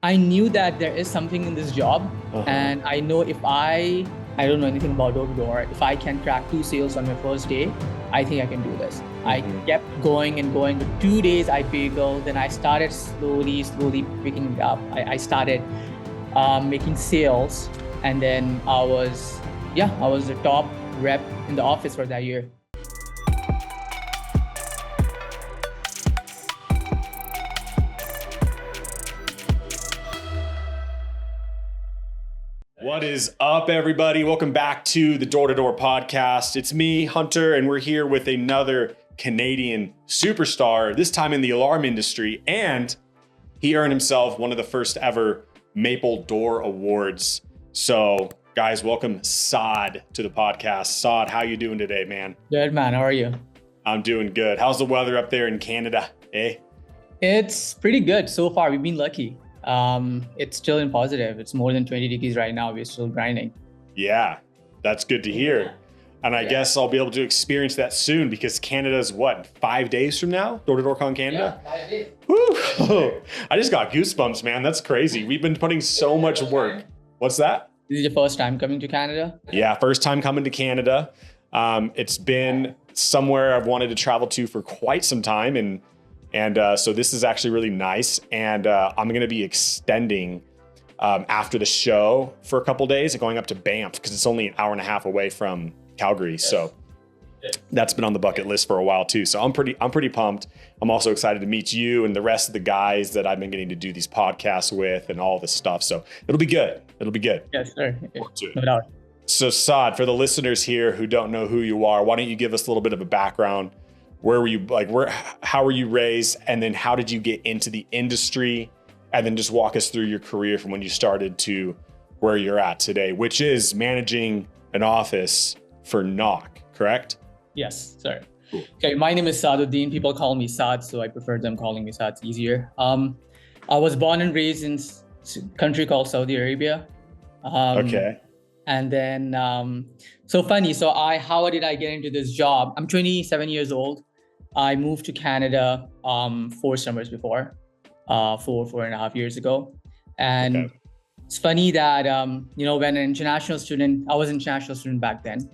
I knew that there is something in this job, and I know if I don't know anything about door-to-door, if I can crack 2 sales on my first day, I think I can do this. I kept going and going. For 2 days I failed. Then I started slowly picking it up. I started making sales, and then I was the top rep in the office for that year. What is up, everybody? Welcome back to the Door-to-Door Podcast. It's me, Hunter, and we're here with another Canadian superstar, this time in the alarm industry, and he earned himself one of the first ever Maple Door Awards. So, guys, welcome Saad to the podcast. Saad, how you doing today, man? Good, man. How are you? I'm doing good. How's the weather up there in Canada, eh? It's pretty good so far. We've been lucky. It's still in positive. It's more than 20 degrees right now. We're still grinding. Yeah, that's good to hear. And I guess I'll be able to experience that soon because Canada's 5 days from now? Door-to-Door Con Canada? Yeah, 5 days. Woo! I just got goosebumps, man. That's crazy. We've been putting so much work. What's that? This is your first time coming to Canada? Yeah, first time coming to Canada. It's been somewhere I've wanted to travel to for quite some time. And so this is actually really nice. And I'm going to be extending after the show for a couple days and going up to Banff because it's only an hour and a half away from Calgary. So that's been on the bucket list for a while too. So I'm pretty pumped. I'm also excited to meet you and the rest of the guys that I've been getting to do these podcasts with and all this stuff. So it'll be good. It'll be good. Yes, sir. No doubt. So Saad, for the listeners here who don't know who you are, why don't you give us a little bit of a background? Where were you, how were you raised? And then how did you get into the industry? And then just walk us through your career from when you started to where you're at today, which is managing an office for Knok, correct? Yes, sir. Cool. Okay, my name is Saaduddin. People call me Saad, so I prefer them calling me Saad. It's easier. I was born and raised in a country called Saudi Arabia. Okay. And then, so funny. So how did I get into this job? I'm 27 years old. I moved to Canada 4 summers before, 4.5 years ago. And it's funny that, when an international student, I was an international student back then.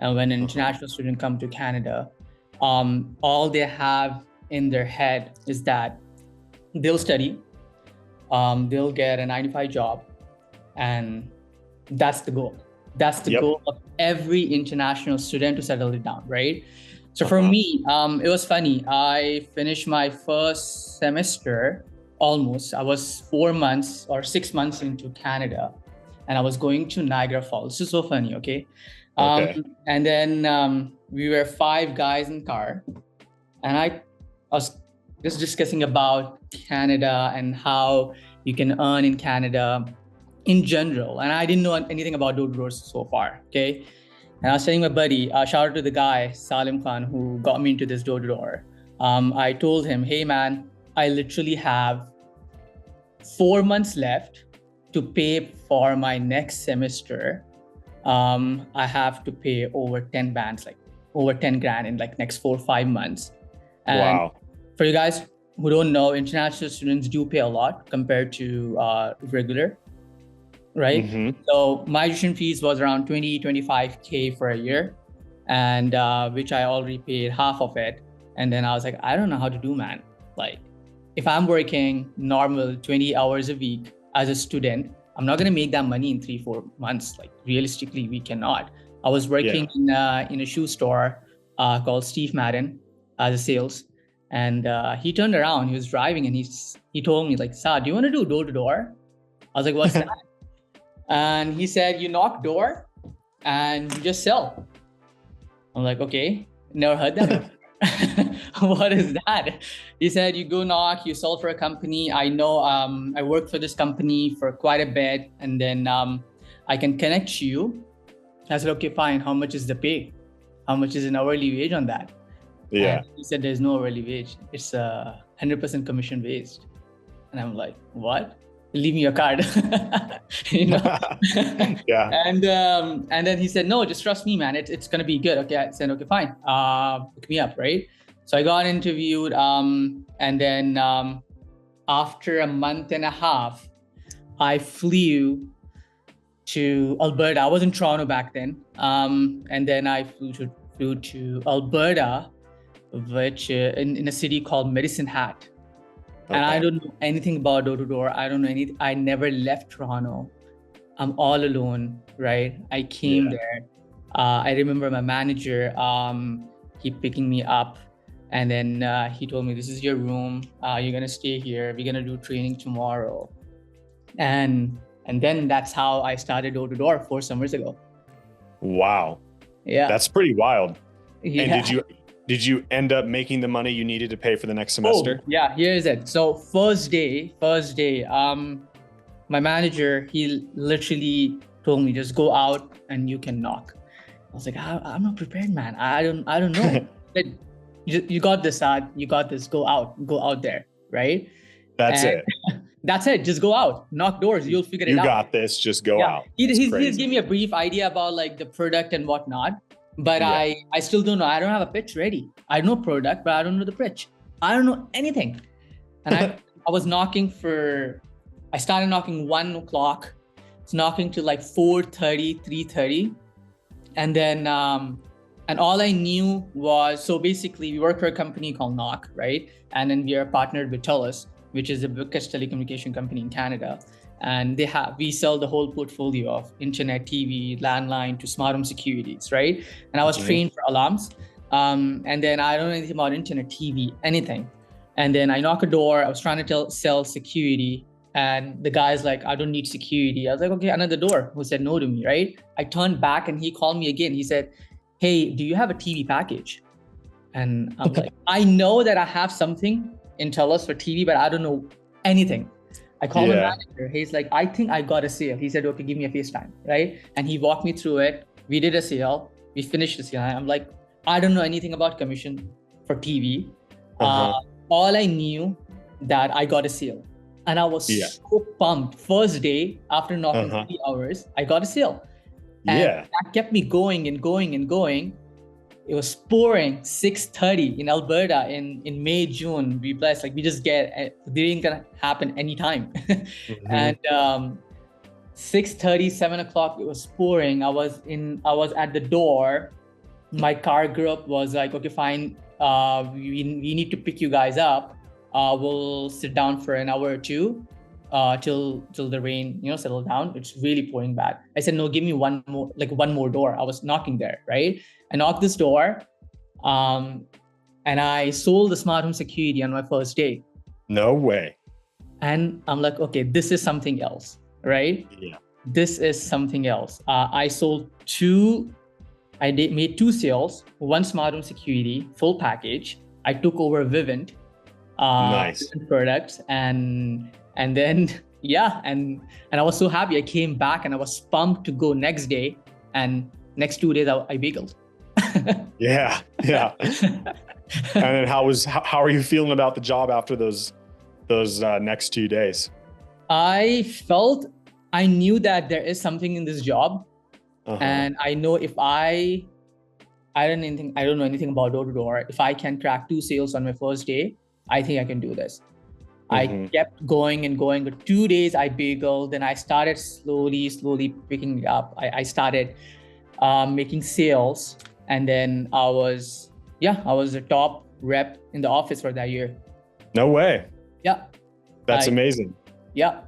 And when an international student come to Canada, all they have in their head is that they'll study, they'll get a 9-to-5 job, and that's the goal. That's the goal of every international student to settle it down, right? So for me, it was funny. I finished my first semester almost. I was 4 months or 6 months into Canada, and I was going to Niagara Falls. This is so funny, okay? And then we were 5 guys in the car, and I was just discussing about Canada and how you can earn in Canada in general. And I didn't know anything about door-to-doors so far, okay? And I was telling my buddy, shout out to the guy, Salim Khan, who got me into this door-to-door. I told him, hey man, I literally have 4 months left to pay for my next semester. I have to pay over 10 bands, like over 10 grand in like next 4 or 5 months. And for you guys who don't know, international students do pay a lot compared to regular. Right? So my tuition fees was around 25K for a year, and which I already paid half of it. And then I was like, I don't know how to do, man. Like, if I'm working normal 20 hours a week as a student, I'm not gonna make that money in 3-4 months. Like, realistically, we cannot. I was working in a shoe store called Steve Madden as a sales, and he turned around. He was driving, and he told me like, Saad, do you want to do door-to-door? I was like, what's that? And he said, you knock door and you just sell. I'm like, okay, never heard that. What is that? He said, you go knock, you sell for a company. I know I worked for this company for quite a bit, and then I can connect you. I said, okay, fine. How much is the pay? How much is an hourly wage on that? Yeah. And he said, there's no hourly wage. It's 100% commission based. And I'm like, what? Leave me your card. Yeah. And then he said, no, just trust me, man. It's gonna be good. Okay. I said, okay, fine. Pick me up, right? So I got interviewed, and then after a month and a half, I flew to Alberta. I was in Toronto back then. And then I flew to Alberta, which in a city called Medicine Hat. And I don't know anything about door-to-door. I don't know anything. I never left Toronto. I'm all alone, right? I came there. I remember my manager, he picking me up, and then he told me, this is your room. You're going to stay here. We're going to do training tomorrow. And then that's how I started door-to-door 4 summers ago. Wow. Yeah. That's pretty wild. Yeah. And did you end up making the money you needed to pay for the next semester? Oh, yeah, here's it. So first day, my manager, he literally told me, just go out and you can knock. I was like, I'm not prepared, man. I don't know. You got this, Saad. You got this. Go out there, right? That's it. That's it. Just go out, knock doors. You'll figure it out. You got this. Just go out. He gave me a brief idea about like the product and whatnot, but I still don't know. I don't have a pitch ready. I know product, but I don't know the pitch. I don't know anything. And I was knocking I started knocking 1 o'clock. It's knocking to like 4:30, 3:30. And then, and all I knew was, so basically we work for a company called Knok, right? And then we are partnered with TELUS, which is the biggest telecommunication company in Canada. And we sell the whole portfolio of internet, TV, landline to smart home securities, right? And I was trained for alarms. And then I don't know anything about internet, TV, anything. And then I knock a door. I was trying to sell security. And the guy's like, I don't need security. I was like, okay, another door. Who said no to me, right? I turned back and he called me again. He said, hey, do you have a TV package? And I'm like, I know that I have something in TELUS for TV, but I don't know anything. I called my manager. He's like, I think I got a sale. He said, okay, give me a FaceTime, right? And he walked me through it. We did a sale. We finished the sale. I'm like, I don't know anything about commission for TV. All I knew that I got a sale. And I was so pumped. First day, after knocking 3 hours, I got a sale. And that kept me going and going and going. It was pouring 6:30 in Alberta in May, June. We blessed, like we just they ain't gonna happen anytime. And 6:30, 7 o'clock, it was pouring. I was at the door. My car group was like, okay, fine. We need to pick you guys up. We'll sit down for an hour or two till the rain, settle down. It's really pouring bad. I said, no, give me one more door. I was knocking there, right? I knocked this door, and I sold the smart home security on my first day. No way. And I'm like, okay, this is something else, right? Yeah. This is something else. I made 2 sales, 1 smart home security, full package. I took over Vivint. Nice products, and then and I was so happy. I came back and I was pumped to go next day, and next 2 days I bageled. yeah. And then how are you feeling about the job after those next 2 days? I knew that there is something in this job, and I know if I don't know anything about door-to-door. If I can crack 2 sales on my first day, I think I can do this. I kept going and going. But 2 days I bageled, then I started slowly picking it up. I started making sales, and then I was the top rep in the office for that year. No way. Yeah. That's amazing. Yeah.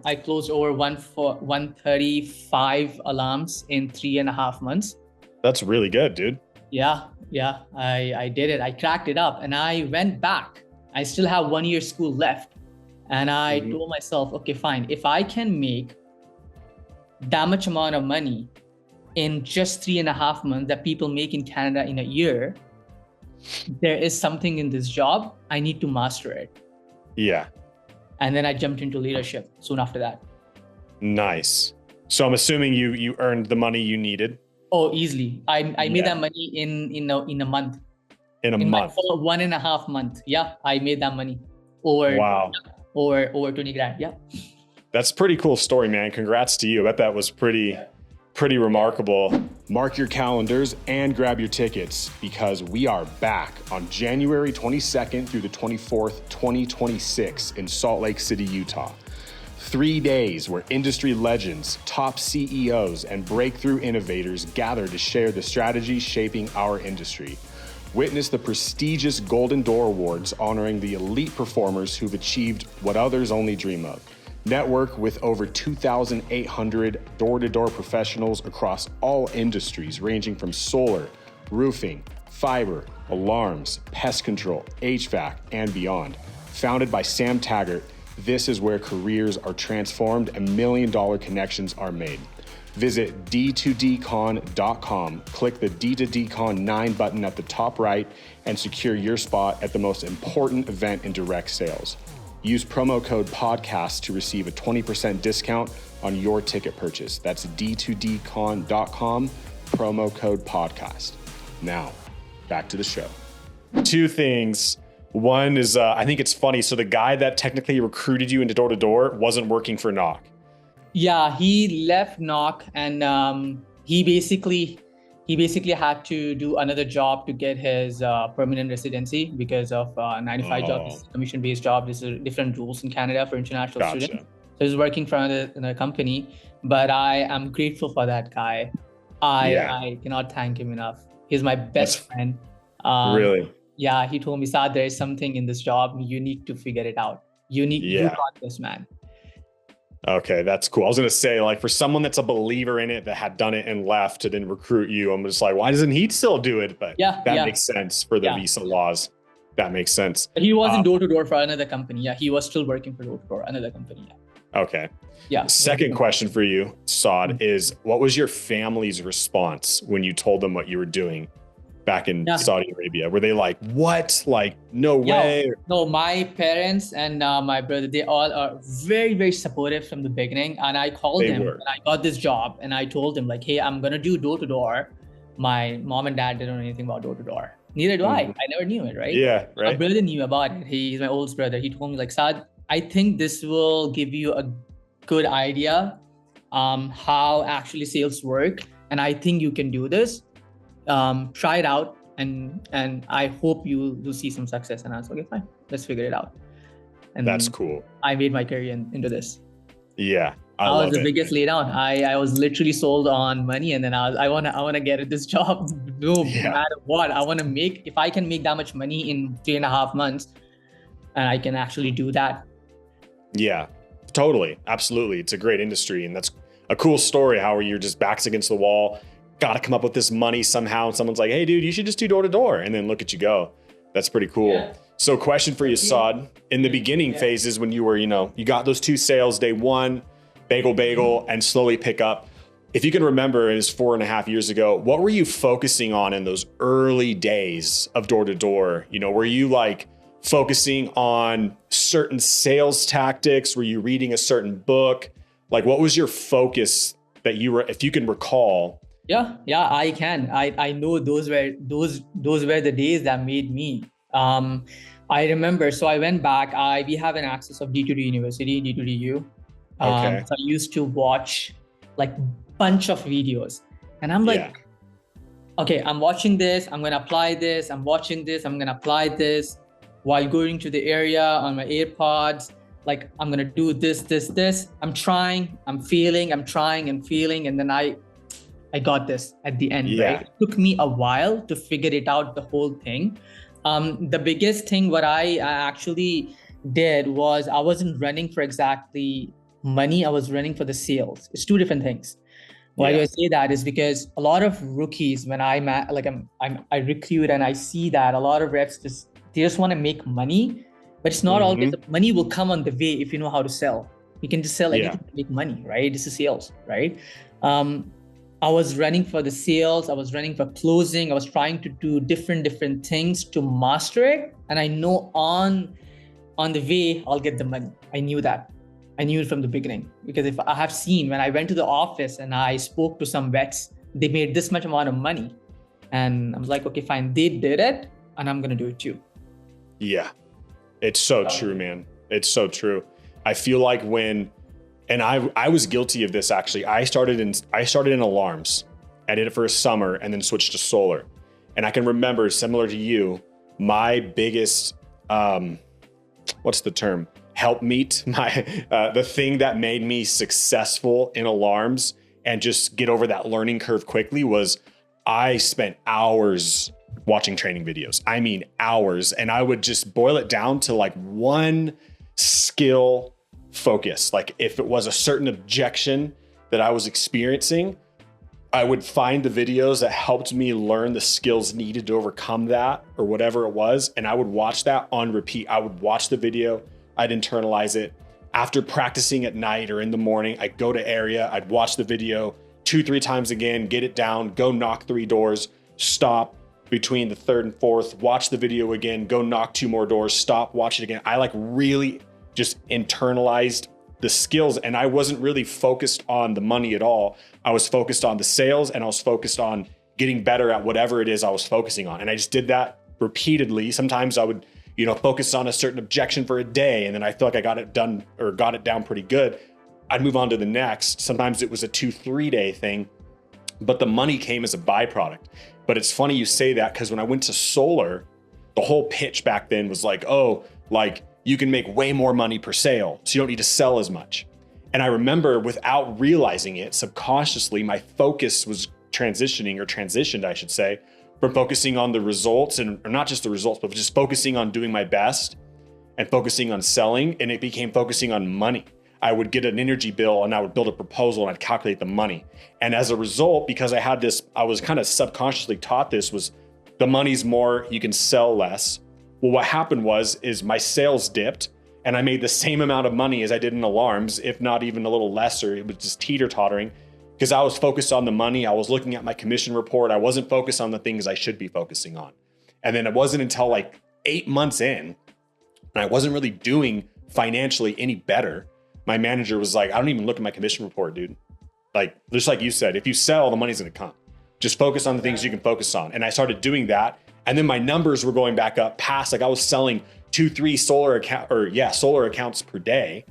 I closed over 135 alarms in 3.5 months. That's really good, dude. Yeah, I did it. I cracked it up and I went back. I still have 1 year school left. And I told myself, okay, fine. If I can make that much amount of money in just 3.5 months that people make in Canada in a year, there is something in this job. I need to master it. Yeah. And then I jumped into leadership soon after that. Nice. So I'm assuming you earned the money you needed. Oh, easily. I made that money in a month. In a month. 1.5 months. Yeah, I made that money. Over 20 grand. Yeah. That's a pretty cool story, man. Congrats to you. I bet that was pretty remarkable. Mark your calendars and grab your tickets because we are back on January 22nd through the 24th, 2026 in Salt Lake City, Utah. 3 days where industry legends, top CEOs, and breakthrough innovators gather to share the strategies shaping our industry. Witness the prestigious Golden Door Awards honoring the elite performers who've achieved what others only dream of. Network with over 2,800 door-to-door professionals across all industries ranging from solar, roofing, fiber, alarms, pest control, HVAC, and beyond. Founded by Sam Taggart, this is where careers are transformed and million-dollar connections are made. Visit D2DCon.com, click the D2DCon 9 button at the top right, and secure your spot at the most important event in direct sales. Use promo code podcast to receive a 20% discount on your ticket purchase. That's D2DCon.com, promo code podcast. Now, back to the show. Two things. One is, I think it's funny. So the guy that technically recruited you into door to door wasn't working for Knok. Yeah, he left Knok, and he basically had to do another job to get his permanent residency because of 95 job. This is a commission-based job. There's different rules in Canada for international students. So he's working for another company, but I am grateful for that guy. I cannot thank him enough. He's my best friend. Really? Yeah, he told me, Saad, there is something in this job. You need to figure it out. You got this, man. Okay, that's cool. I was going to say, like, for someone that's a believer in it that had done it and left to then recruit you, I'm just like, why doesn't he still do it? But that makes sense for the visa laws. That makes sense. But he wasn't door-to-door for another company. Yeah, he was still working for door-to-door, another company. Yeah. Okay. Yeah. Second question for you, Saad, is what was your family's response when you told them what you were doing back in Saudi Arabia? Were they like, what? Like, no way? No, my parents and my brother, they all are very, very supportive from the beginning. And I called them when I got this job, and I told them, like, hey, I'm going to do door to door. My mom and dad didn't know anything about door to door. Neither do I. I never knew it, right? Yeah, right. My brother knew about it. He's my oldest brother. He told me, like, Saad, I think this will give you a good idea how actually sales work. And I think you can do this. Try it out, and I hope you will see some success. And I was like, okay, fine, let's figure it out. And that's cool. I made my career into this. Yeah, I was the biggest laydown. I was literally sold on money, and then I wanna get this job no matter what. I want to make, if I can make that much money in 3.5 months, and I can actually do that. Yeah, totally, absolutely. It's a great industry, and that's a cool story. How you're just backs against the wall. Got to come up with this money somehow. And someone's like, hey, dude, you should just do door to door. And then look at you go. That's pretty cool. Yeah. So question for you, Saad, in the beginning phases when you were, you got those 2 sales, day 1, bagel, and slowly pick up. If you can remember, it was 4.5 years ago, what were you focusing on in those early days of door to door? Were you like focusing on certain sales tactics? Were you reading a certain book? Like, what was your focus that you were, if you can recall? Yeah, I can. I know those were the days that made me. I remember. So I went back. We have an access of D2D University, D2DU. Okay. So I used to watch like bunch of videos, and I'm like, okay, I'm watching this. I'm gonna apply this. I'm watching this. I'm gonna apply this while going to the area on my AirPods. Like, I'm gonna do this. I'm trying. I'm failing. I'm trying and failing, and then I got this at the end, right? It took me a while to figure it out, the whole thing. The biggest thing what I actually did was I wasn't running for exactly money. I was running for the sales. It's 2 different things. Why do I say that is because a lot of rookies, when I recruit, and I see that a lot of reps they just want to make money, but it's not always. The money will come on the way if you know how to sell. You can just sell anything to make money, right? This is sales, right? I was running for the sales. I was running for closing. I was trying to do different things to master it. And I know on the way, I'll get the money. I knew that. I knew it from the beginning, because if I have seen when I went to the office and I spoke to some vets, they made this much amount of money. And I was like, okay, fine. They did it, and I'm going to do it too. Yeah, it's so true, man. It's so true. I feel like and I was guilty of this, actually. I started in alarms. I did it for a summer and then switched to solar. And I can remember, similar to you, my biggest, what's the term? help meet my the thing that made me successful in alarms and just get over that learning curve quickly was I spent hours watching training videos. I mean, hours. And I would just boil it down to like one skill focus. Like if it was a certain objection that I was experiencing, I would find the videos that helped me learn the skills needed to overcome that or whatever it was. And I would watch that on repeat. I would watch the video, I'd internalize it. After practicing at night or in the morning, I'd go to area, I'd watch the video 2-3 times again, get it down, go knock 3 doors, stop between the 3rd and 4th, watch the video again, go knock 2 more doors, stop, watch it again. I like really just internalized the skills, and I wasn't really focused on the money at all. I was focused on the sales, and I was focused on getting better at whatever it is I was focusing on. And I just did that repeatedly. Sometimes I would, focus on a certain objection for a day, and then I feel like I got it done or got it down pretty good. I'd move on to the next. Sometimes it was a 2-3 day thing, but the money came as a byproduct. But it's funny you say that, because when I went to solar, the whole pitch back then was like, oh, like you can make way more money per sale, so you don't need to sell as much. And I remember, without realizing it, subconsciously, my focus was transitioned, I should say, from focusing on the results, or not just the results, but just focusing on doing my best and focusing on selling. And it became focusing on money. I would get an energy bill and I would build a proposal and I'd calculate the money. And as a result, because I had this, I was kind of subconsciously taught this, was the money's more, you can sell less. Well, what happened is my sales dipped and I made the same amount of money as I did in alarms, if not even a little less, or it was just teeter-tottering, because I was focused on the money. I was looking at my commission report. I wasn't focused on the things I should be focusing on. And then it wasn't until like 8 months in, and I wasn't really doing financially any better, my manager was like, I don't even look at my commission report, dude. Like, just like you said, if you sell, the money's gonna come. Just focus on the things you can focus on. And I started doing that. And then my numbers were going back up past, like I was selling 2-3 solar accounts per day.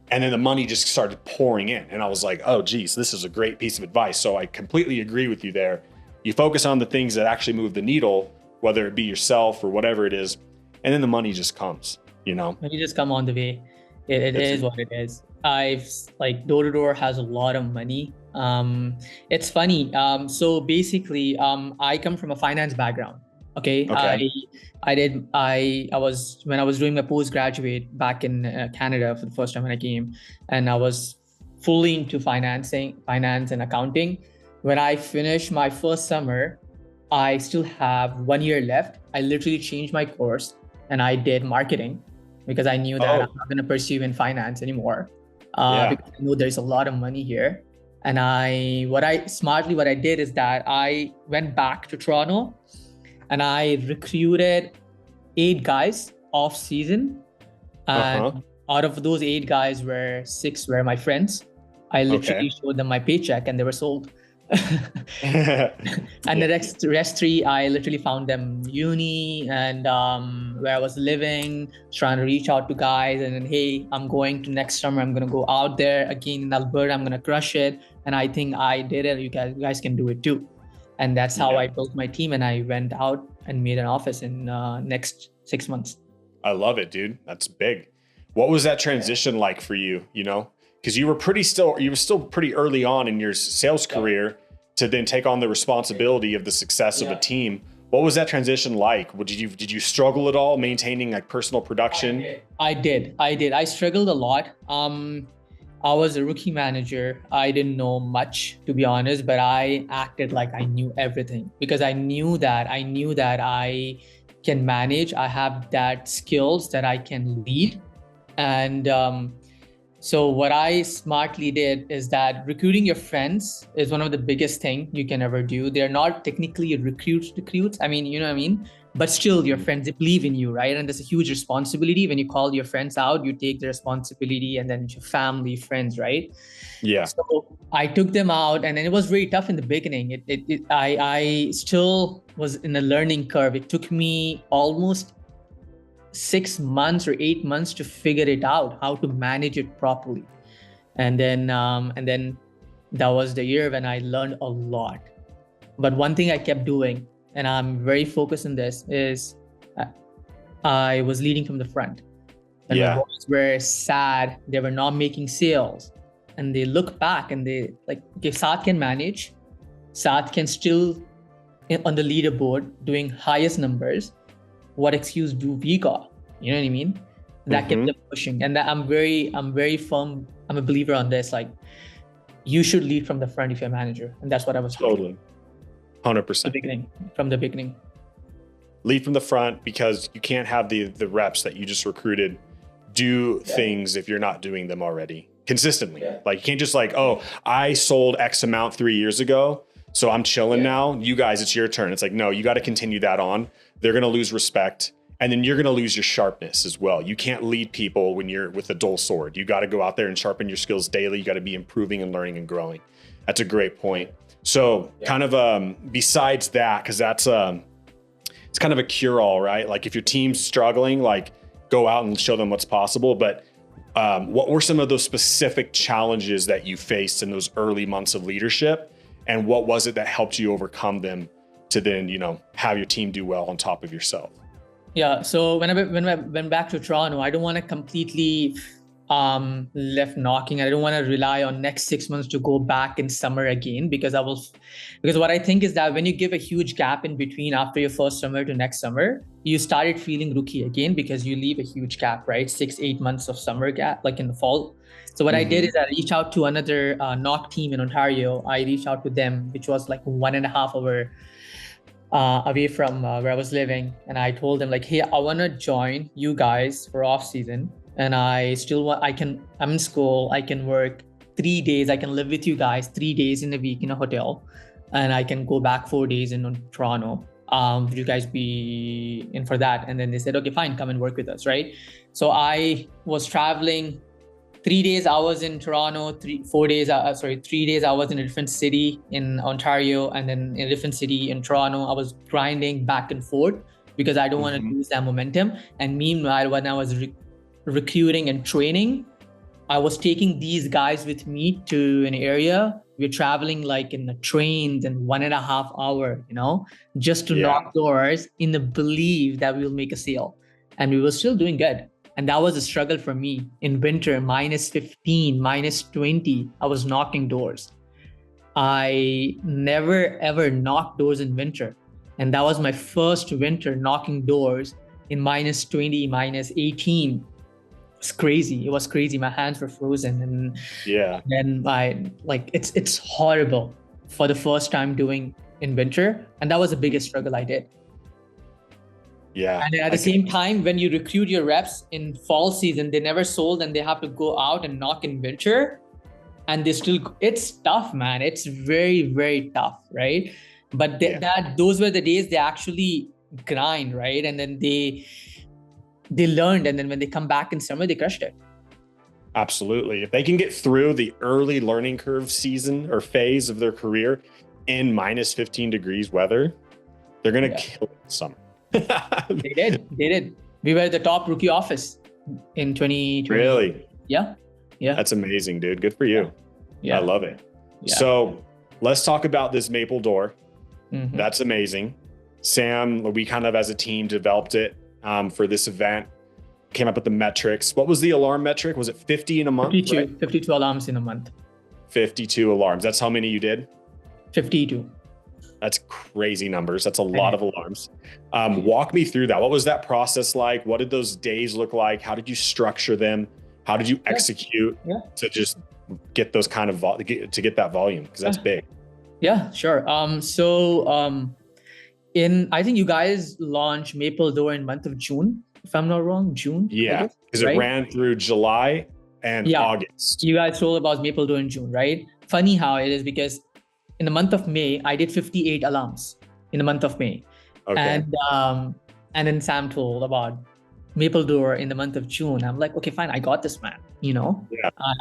And then the money just started pouring in. And I was like, oh geez, this is a great piece of advice. So I completely agree with you there. You focus on the things that actually move the needle, whether it be yourself or whatever it is. And then the money just comes, Money just come on the way. It is what it is. I've like door-to-door has a lot of money. It's funny. So basically, I come from a finance background. Okay. I was, when I was doing my postgraduate back in Canada for the first time when I came, and I was fully into finance and accounting. When I finished my first summer, I still have 1 year left. I literally changed my course and I did marketing, because I knew that I'm not going to pursue in finance anymore. Because I know there's a lot of money here. And what I did is that I went back to Toronto and I recruited 8 guys off season. And out of those 8 guys, 6 were my friends. I literally showed them my paycheck and they were sold. And the rest 3, I literally found them uni and where I was living, trying to reach out to guys, and then, hey, I'm going to next summer, I'm going to go out there again in Alberta, I'm going to crush it. And I think I did it. You guys can do it too. And that's how I built my team, and I went out and made an office in next 6 months. I love it, dude. That's big. What was that transition like for you? Because you were still pretty early on in your sales career to then take on the responsibility of the success of a team. What was that transition like? Did you struggle at all maintaining like personal production? I did. I struggled a lot. I was a rookie manager. I didn't know much, to be honest, but I acted like I knew everything, because I knew that I can manage. I have that skills that I can lead. And so what I smartly did is that recruiting your friends is one of the biggest thing you can ever do. They're not technically recruits. I mean, you know what I mean? But still, your friends, they believe in you, right? And there's a huge responsibility. When you call your friends out, you take the responsibility, and then your family, friends, right? Yeah. So I took them out, and then it was very tough in the beginning. I still was in a learning curve. It took me almost 6 months or 8 months to figure it out, how to manage it properly. And then that was the year when I learned a lot. But one thing I kept doing, and I'm very focused on this, is I was leading from the front. When my boys were sad, they were not making sales. And they look back and they like, okay, Saad can manage. Saad can still on the leaderboard doing highest numbers. What excuse do we got? You know what I mean? That kept them pushing. And that I'm very firm. I'm a believer on this. Like, you should lead from the front if you're a manager. And that's what I was totally. 100%. From the beginning. Lead from the front, because you can't have the reps that you just recruited do things if you're not doing them already consistently. Like, you can't just like, oh, I sold X amount 3 years ago, so I'm chilling now. You guys, it's your turn. It's like, no, you got to continue that on. They're going to lose respect. And then you're going to lose your sharpness as well. You can't lead people when you're with a dull sword. You got to go out there and sharpen your skills daily. You got to be improving and learning and growing. That's a great point. So kind of besides that, because that's it's kind of a cure-all, right? Like, if your team's struggling, like, go out and show them what's possible. But what were some of those specific challenges that you faced in those early months of leadership? And what was it that helped you overcome them to then, have your team do well on top of yourself? Yeah. So when I went back to Toronto, I don't want to completely left knocking. I don't want to rely on next 6 months to go back in summer again, because what I think is that when you give a huge gap in between after your first summer to next summer, you started feeling rookie again because you leave a huge gap, right? 6-8 months of summer gap, like in the fall. So what I did is I reached out to another Knok team in Ontario. I reached out to them, which was like 1.5 hour away from where I was living. And I told them like, hey, I want to join you guys for off season. And I still I'm in school. I can work 3 days. I can live with you guys 3 days in a week in a hotel. And I can go back 4 days in Toronto. Would you guys be in for that? And then they said, okay, fine, come and work with us, right? So I was traveling 3 days I was in Toronto, 3 days I was in a different city in Ontario, and then in a different city in Toronto. I was grinding back and forth because I don't want to lose that momentum. And meanwhile, when I was recruiting and training, I was taking these guys with me to an area. We're traveling like in the trains in 1.5 hours, just to knock doors in the belief that we will make a sale. And we were still doing good. And that was a struggle for me in winter, -15, -20. I was knocking doors. I never, ever knocked doors in winter. And that was my first winter knocking doors in -20, -18. It's crazy. It was crazy. My hands were frozen. And then it's horrible for the first time doing in winter. And that was the biggest struggle I did. Yeah. And at the same time, when you recruit your reps in fall season, they never sold and they have to go out and knock in winter. And it's tough, man. It's very, very tough, right? But those were the days they actually grind, right? And then they learned. And then when they come back in summer, they crushed it. Absolutely. If they can get through the early learning curve season or phase of their career in -15 degrees weather, they're going to kill it in summer. They did. We were the top rookie office in 2020. Really? Yeah. That's amazing, dude. Good for you. Yeah. I love it. Yeah. So let's talk about this maple door. That's amazing. Sam, we kind of as a team developed it for this event, came up with the metrics. What was the alarm metric? Was it 50 in a month? 52, right? 52 alarms in a month. 52 alarms. That's how many you did? 52. That's crazy numbers. That's a lot of alarms. Walk me through that. What was that process like? What did those days look like? How did you structure them? How did you execute to just get those kind of to get that volume? Because that's big. Yeah, sure. I think you guys launched Maple Door in month of June, if I'm not wrong, June. Yeah, because it ran through July and August. You guys told about Maple Door in June, right? Funny how it is because in the month of May, I did 58 alarms in the month of May. Okay. And then Sam told about Maple Door in the month of June. I'm like, okay, fine. I got this, man.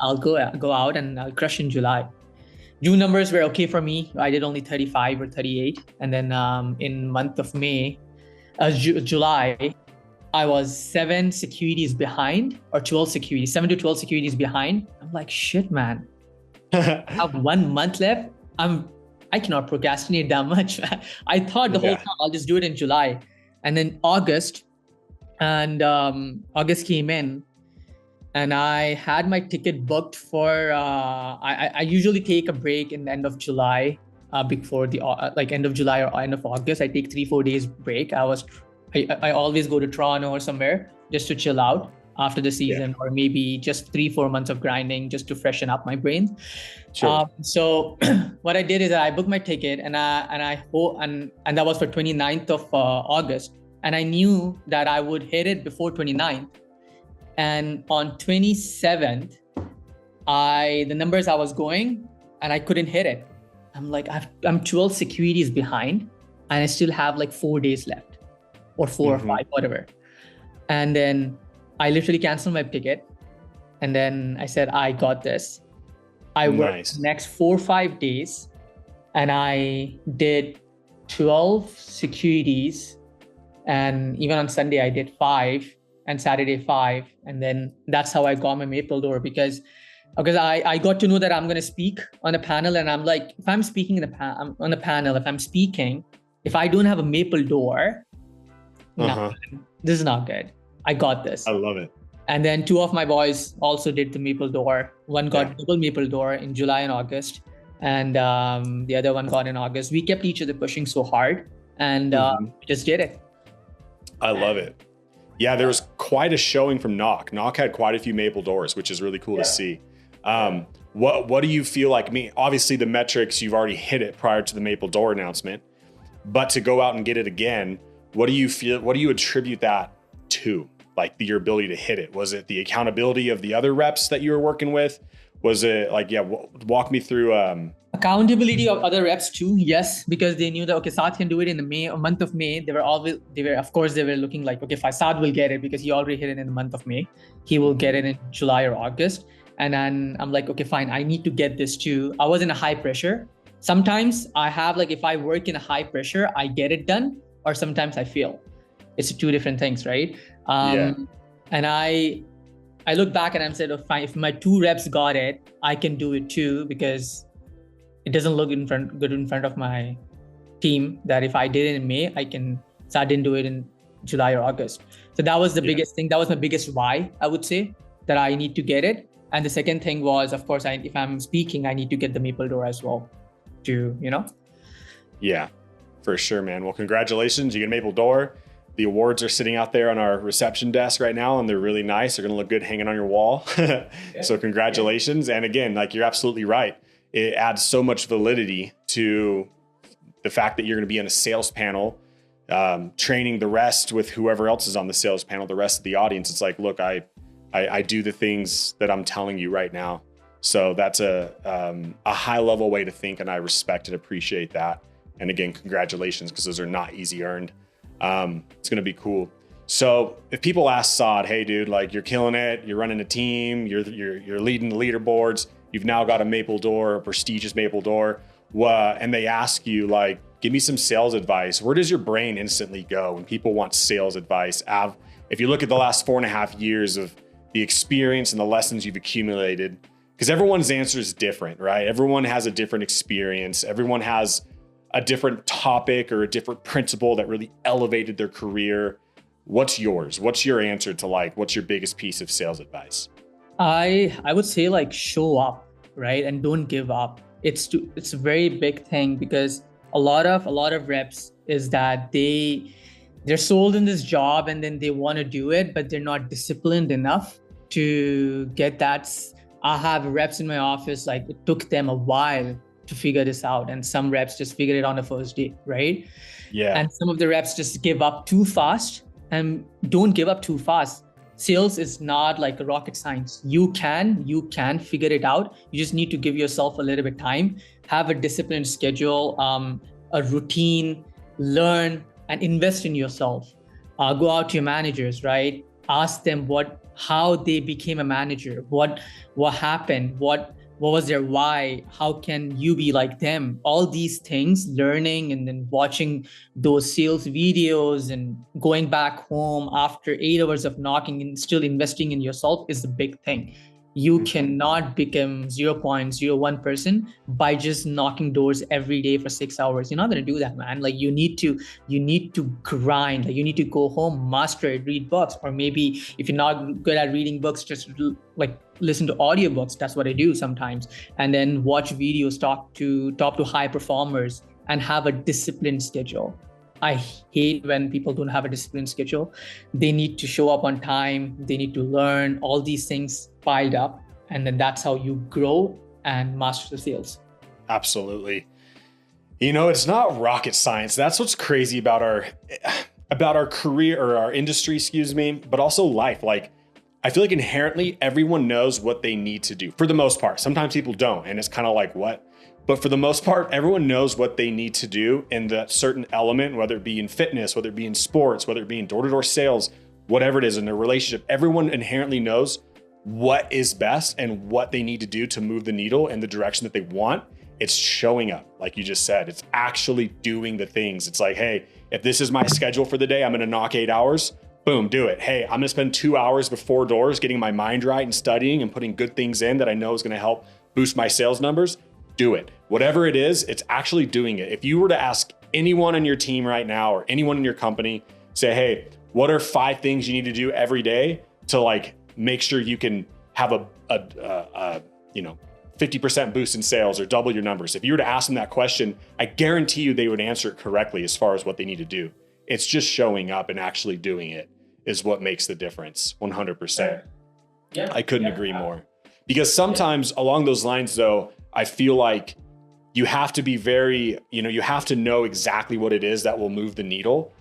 I'll go out and I'll crush in July. June numbers were okay for me. I did only 35 or 38. And then in month of May, July, I was 7 securities behind or 12 securities, 7 to 12 securities behind. I'm like, shit, man. I have 1 month left. I cannot procrastinate that much. I thought the whole time I'll just do it in July. And then August came in and I had my ticket booked for. I usually take a break in the end of July, before the like end of July or end of August. I take 3-4 days break. I always go to Toronto or somewhere just to chill out after the season, or maybe just 3-4 months of grinding just to freshen up my brain. Sure. So what I did is I booked my ticket, and that was for 29th of August, and I knew that I would hit it before 29th. And on 27th, the numbers I was going, and I couldn't hit it. I'm like, I'm 12 securities behind, and I still have like 4 days left, or 4 or 5, whatever. And then I literally canceled my ticket. And then I said, I got this. I worked the next 4 or 5 days, and I did 12 securities. And even on Sunday, I did 5, and Saturday 5. And then that's how I got my maple door, because I got to know that I'm going to speak on a panel. And I'm like, if I'm speaking on a panel, if I don't have a maple door, no, this is not good. I got this. I love it. And then 2 of my boys also did the maple door. One got double maple door in July and August, and the other one got in August. We kept each other pushing so hard, and we just did it. I love it. Yeah, there was quite a showing from Knok. Knok had quite a few maple doors, which is really cool to see. What do you feel like? Obviously the metrics, you've already hit it prior to the maple door announcement, but to go out and get it again, what do you attribute that to? Like your ability to hit it? Was it the accountability of the other reps that you were working with? Was it like, walk me through. Accountability of other reps too. Yes, because they knew that, okay, Saad can do it in the month of May. They were looking like, okay, Saad will get it because he already hit it in the month of May. He will get it in July or August. And then I'm like, okay, fine. I need to get this too. I was in a high pressure. Sometimes I have like, if I work in a high pressure, I get it done, or sometimes I fail. It's 2 different things, right? And I look back and I'm said, oh, fine, if my 2 reps got it, I can do it too, because it doesn't look good in front of my team that if I did it in May, Saad didn't do it in July or August. So that was the biggest thing. That was my biggest why, I would say, that I need to get it. And the second thing was, of course, if I'm speaking, I need to get the maple door as well to, Yeah, for sure, man. Well, congratulations. You get a maple door. The awards are sitting out there on our reception desk right now, and they're really nice. They're going to look good hanging on your wall. So congratulations. And again, like, you're absolutely right. It adds so much validity to the fact that you're going to be in a sales panel, training the rest with whoever else is on the sales panel, the rest of the audience. It's like, look, I do the things that I'm telling you right now. So that's a high level way to think, and I respect and appreciate that. And again, congratulations, because those are not easy earned. It's going to be cool. So if people ask Saad, hey dude, like, you're killing it, you're running a team, you're leading the leaderboards, you've now got a maple door, a prestigious maple door, and they ask you, like, give me some sales advice, where does your brain instantly go when people want sales advice? If you look at the last 4.5 years of the experience and the lessons you've accumulated, because everyone's answer is different, right? Everyone has a different experience. Everyone has a different topic or a different principle that really elevated their career. What's yours? What's your answer to, like, what's your biggest piece of sales advice? I would say, like, show up, right? And don't give up. It's a very big thing, because a lot of reps is that they're sold in this job, and then they want to do it, but they're not disciplined enough to get that. I have reps in my office, like, it took them a while to figure this out, and some reps just figured it on the first day, right? Yeah. And some of the reps just give up too fast, and don't give up too fast. Sales is not like a rocket science. You can figure it out. You just need to give yourself a little bit time, have a disciplined schedule, a routine, learn and invest in yourself. Go out to your managers, right? Ask them how they became a manager, what happened, what was their why, how can you be like them? All these things, learning and then watching those sales videos and going back home after 8 hours of knocking and still investing in yourself is the big thing. You cannot become 0.01% by just knocking doors every day for 6 hours. You're not going to do that, man. Like you need to grind. Like you need to go home, master it, read books, or maybe if you're not good at reading books, just like listen to audiobooks. That's what I do sometimes. And then watch videos, talk to high performers, and have a disciplined schedule. I hate when people don't have a disciplined schedule. They need to show up on time. They need to learn all these things piled up. And then that's how you grow and master the sales. Absolutely. You know, it's not rocket science. That's what's crazy about our career or our industry, but also life. Like, I feel like inherently everyone knows what they need to do for the most part. Sometimes people don't. And it's kind of like, what? But for the most part, everyone knows what they need to do in that certain element, whether it be in fitness, whether it be in sports, whether it be in door-to-door sales, whatever it is in their relationship. Everyone inherently knows what is best and what they need to do to move the needle in the direction that they want. It's showing up, like you just said. It's actually doing the things. It's like, hey, if this is my schedule for the day, I'm going to knock 8 hours. Boom, do it. Hey, I'm going to spend 2 hours before doors getting my mind right and studying and putting good things in that I know is going to help boost my sales numbers. Do it. Whatever it is, it's actually doing it. If you were to ask anyone on your team right now or anyone in your company, say, hey, what are 5 things you need to do every day to like make sure you can have a 50% boost in sales or double your numbers? If you were to ask them that question, I guarantee you they would answer it correctly as far as what they need to do. It's just showing up and actually doing it is what makes the difference. 100%. Yeah, I couldn't agree more. Because sometimes along those lines though, I feel like you have to be you have to know exactly what it is that will move the needle.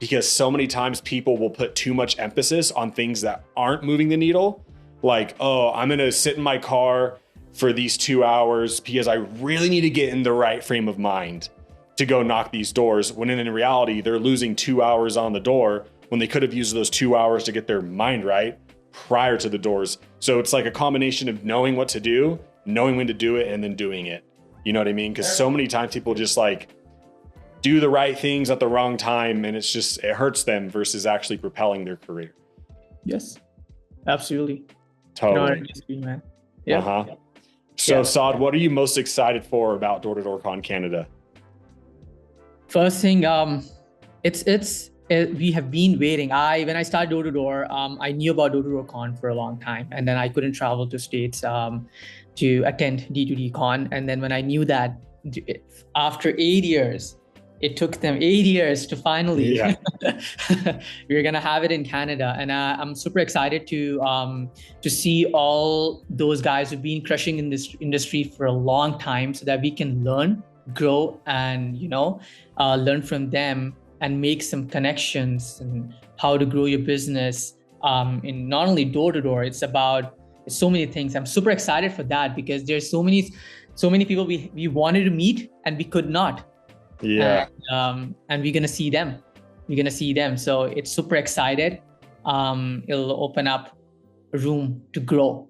Because so many times people will put too much emphasis on things that aren't moving the needle. Like, oh, I'm going to sit in my car for these 2 hours because I really need to get in the right frame of mind to go knock these doors. When in reality, they're losing 2 hours on the door when they could have used those 2 hours to get their mind right prior to the doors. So it's like a combination of knowing what to do, knowing when to do it, and then doing it. You know what I mean? Because so many times people just like do the right things at the wrong time, and it hurts them versus actually propelling their career. Yes, absolutely. Totally. Man. Yeah. So Saad, what are you most excited for about Door-to-Door Con Canada? First thing, we have been waiting. When I started Door-to-Door, I knew about Door-to-Door Con for a long time, and then I couldn't travel to States to attend D2D Con. And then when I knew that after 8 years, it took them 8 years to finally, we're gonna have it in Canada, and I'm super excited to see all those guys who've been crushing in this industry for a long time, so that we can learn, grow, and learn from them and make some connections and how to grow your business. In not only door to door, it's about so many things. I'm super excited for that because there's so many people we wanted to meet and we could not. Yeah. And we're gonna see them. So it's super excited. It'll open up a room to grow.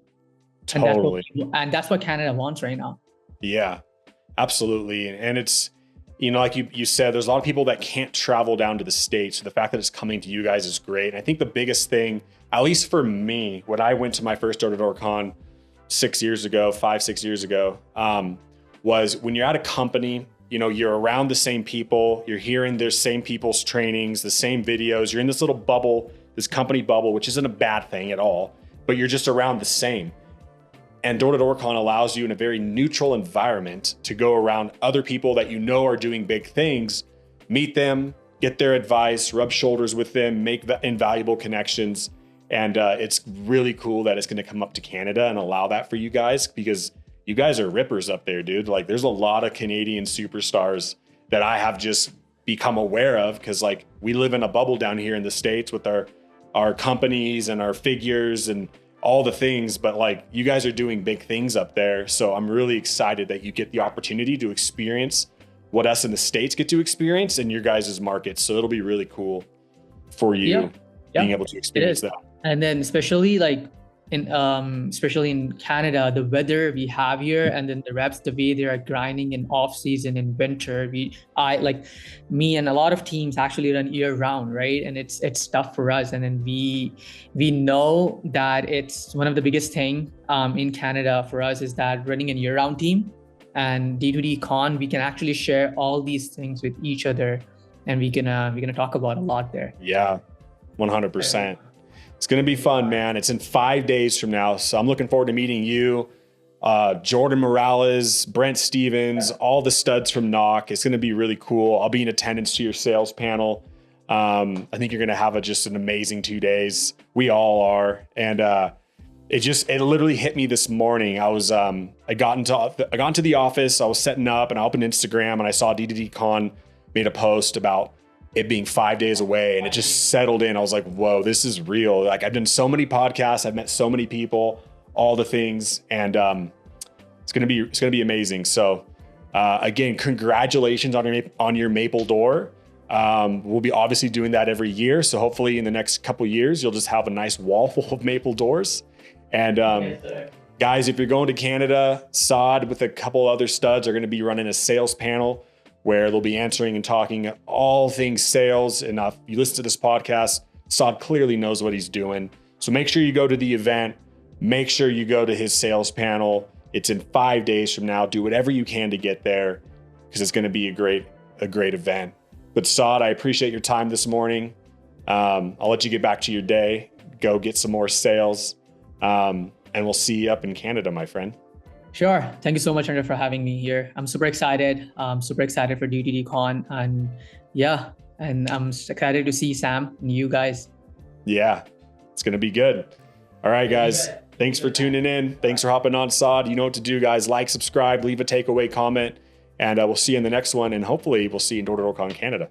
Totally. And that's what Canada wants right now. Yeah, absolutely. And it's, like you said, there's a lot of people that can't travel down to the States. So the fact that it's coming to you guys is great. And I think the biggest thing, at least for me, when I went to my first Door-to-Door Con 5-6 years ago, was when you're at a company, you're around the same people, you're hearing the same people's trainings, the same videos, you're in this little bubble, this company bubble, which isn't a bad thing at all, but you're just around the same. And Door-to-Door Con allows you in a very neutral environment to go around other people that are doing big things, meet them, get their advice, rub shoulders with them, make invaluable connections. And it's really cool that it's going to come up to Canada and allow that for you guys, because you guys are rippers up there, dude. Like, there's a lot of Canadian superstars that I have just become aware of because, like, we live in a bubble down here in the States with our companies and our figures and all the things. But, like, you guys are doing big things up there. So I'm really excited that you get the opportunity to experience what us in the States get to experience in your guys' markets. So it'll be really cool for you being able to experience that. And then especially, like, especially in Canada, the weather we have here, and then the reps, the way they are grinding in off season in winter, I like me and a lot of teams actually run year round, right? And it's tough for us. And then we know that it's one of the biggest thing in Canada for us is that running a year round team, and D2D Con, we can actually share all these things with each other, and we're gonna talk about a lot there. Yeah, 100%. It's going to be fun, man. It's in 5 days from now. So I'm looking forward to meeting you, Jordan Morales, Brent Stevens, all the studs from Knok. It's going to be really cool. I'll be in attendance to your sales panel. I think you're going to have just an amazing 2 days. We all are. And it literally hit me this morning. I got into the office. I was setting up and I opened Instagram and I saw D2D Con made a post about it being 5 days away, and it just settled in. I was like, whoa, this is real. Like, I've done so many podcasts. I've met so many people, all the things. And it's going to be amazing. So again, congratulations on your maple door. We'll be obviously doing that every year. So hopefully in the next couple of years, you'll just have a nice wall full of maple doors. And guys, if you're going to Canada, Saad with a couple other studs are going to be running a sales panel where they'll be answering and talking all things sales. And if you listen to this podcast, Saad clearly knows what he's doing. So make sure you go to the event. Make sure you go to his sales panel. It's in 5 days from now. Do whatever you can to get there because it's going to be a great event. But Saad, I appreciate your time this morning. I'll let you get back to your day. Go get some more sales. And we'll see you up in Canada, my friend. Sure. Thank you so much, Andrew, for having me here. I'm super excited. Super excited for D2D Con. And yeah, and I'm excited to see Sam and you guys. Yeah, it's going to be good. All right, guys. Thanks for tuning in. Thanks for hopping on, Saad. You know what to do, guys. Like, subscribe, leave a takeaway comment, and we'll see you in the next one. And hopefully we'll see you in D2D Con Canada.